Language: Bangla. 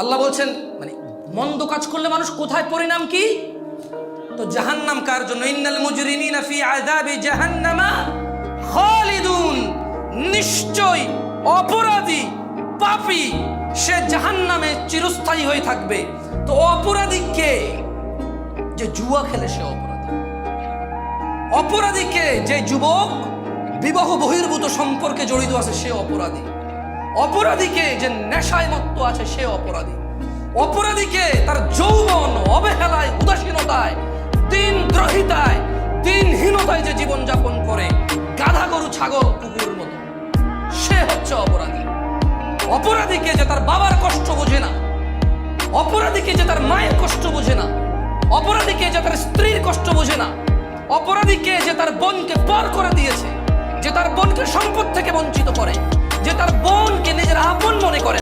আল্লাহ বলছেন মানে মন্দ কাজ করলে মানুষ কোথায় পরিণাম কি? তো জাহান্নাম কার জন্য? ইন্নাল মুজরিমিনা ফি আযাবি জাহান্নামা খালিদুন, নিশ্চয় অপরাধী পাপী সে জাহান্নামে চিরস্থায়ী হয়ে থাকবে। তো অপরাধী কে? যে জুয়া খেলে সে অপরাধী। অপরাধীকে যে যুবক বিবাহ বহির্ভূত সম্পর্কে জড়িত আছে সে অপরাধী। অপরাধীকে যে নেশায় মত্ত আছে সে অপরাধী। অপরাধীকে তার যৌবন অবহেলায়, উদাসীনতায়, দিনদ্রোহিতায়, দিনহীনতায় যে জীবনযাপন করে গাধা গরু ছাগল কুকুরের মতো, সে হচ্ছে অপরাধী। অপরাধীকে যে তার বাবার কষ্ট বোঝে না, অপরাধীকে যে তার মায়ের কষ্ট বোঝে না, অপরাধীকে যে তার স্ত্রীর কষ্ট বোঝে না, অপরাধীকে যে তার বোনকে পর করে দিয়েছে, যে তার বোনকে সম্পদ থেকে বঞ্চিত করে, যে তার বোনকে নিজের আপন মনে করে।